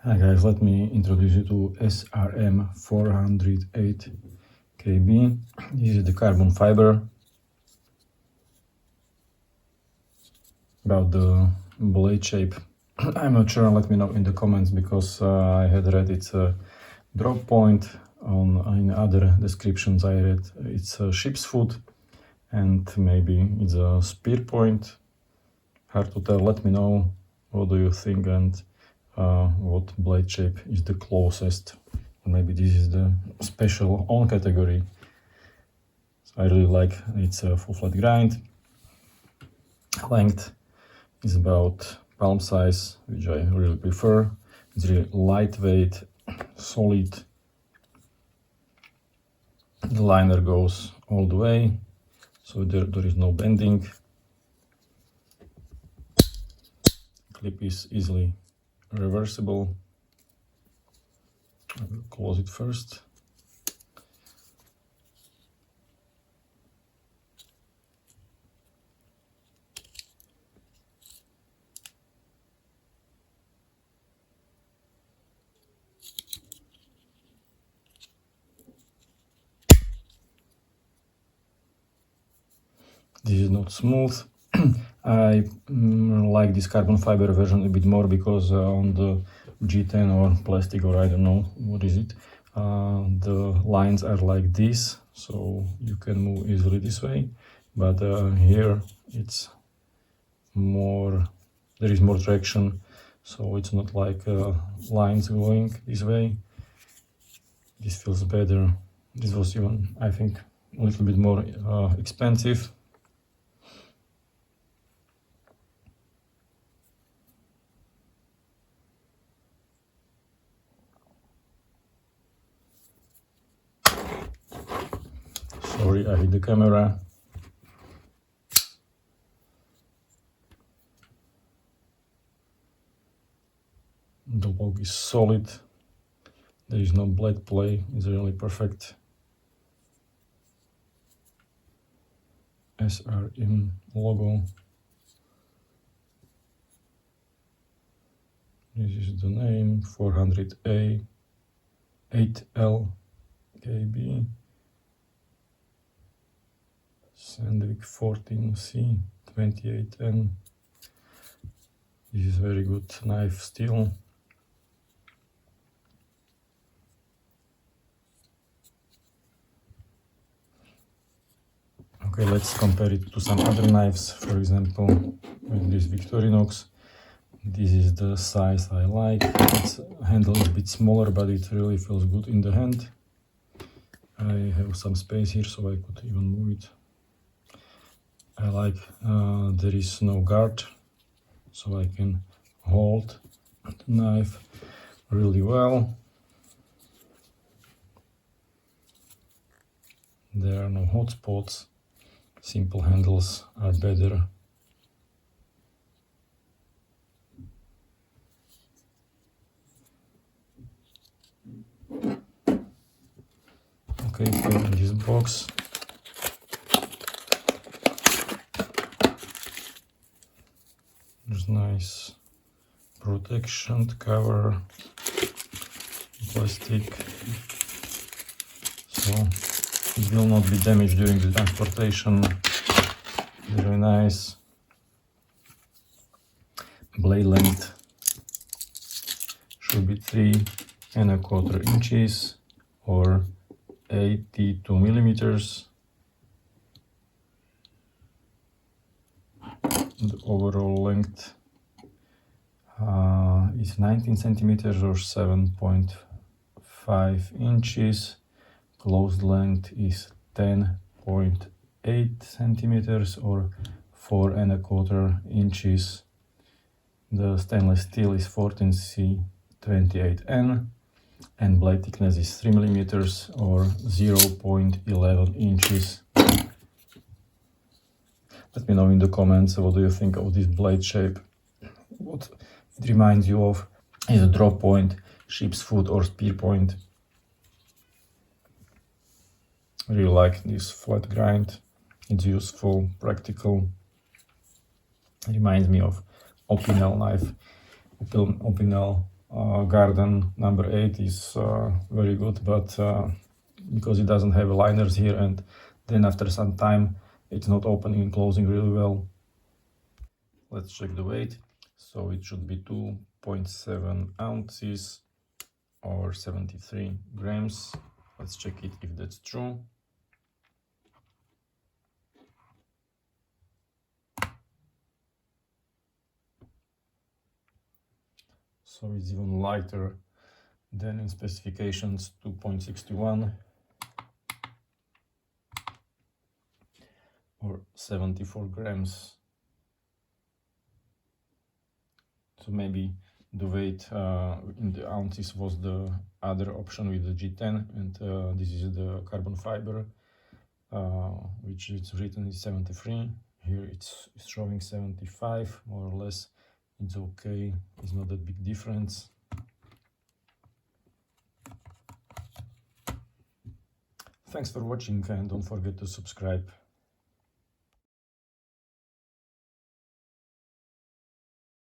Hi guys, let me introduce you to SRM 408 KB. This is the carbon fiber. About the blade shape, I'm not sure, let me know in the comments, because I had read it's a drop point. In other descriptions I read it's a sheepsfoot, and maybe it's a spear point. Hard to tell. Let me know what do you think, and what blade shape is the closest. Maybe this is the special own category. So I really like it's a full flat grind. Length is about palm size, which I really prefer. It's really lightweight, solid. The liner goes all the way, so there is no bending. Clip is easily reversible. I will close it first. This is not smooth. I like this carbon fiber version a bit more because on the G10 or plastic, or I don't know what is it, the lines are like this, so you can move easily this way. But here it's more, there is more traction, so it's not like lines going this way. This feels better. This was even, I think, a little bit more expensive. Sorry, I hit the camera. The log is solid. There is no blade play. It's really perfect. SRM logo. This is the name, 400A, 8L KB. Sandvik 14C 28N. This is very good knife steel. Okay, let's compare it to some other knives. For example, with this Victorinox. This is the size I like. Its handle is a bit smaller, but it really feels good in the hand. I have some space here, so I could even move it. I like there is no guard, so I can hold the knife really well. There are no hot spots. Simple handles are better. Okay, put in this box. There's nice protection cover, plastic, so it will not be damaged during the transportation. Very nice. Blade length should be 3¼ inches or 82 millimeters. The overall length is 19 centimeters or 7.5 inches. Closed length is 10.8 centimeters or 4¼ inches. The stainless steel is 14C28N, and blade thickness is 3 millimeters or 0.11 inches. Let me know in the comments what do you think of this blade shape. What it reminds you of? Is a drop point, sheepsfoot or spear point. I really like this flat grind. It's useful, practical. It reminds me of Opinel knife. Opinel Garden number 8 is very good, but because it doesn't have liners here, and then after some time it's not opening and closing really well. Let's check the weight. So it should be 2.7 ounces or 73 grams. Let's check it if that's true. So it's even lighter than in specifications, 2.61 or 74 grams. So maybe the weight in the ounces was the other option with the G10, and this is the carbon fiber, which is written is 73. Here it's showing 75, more or less. It's okay, it's not that big difference. Thanks for watching, and don't forget to subscribe.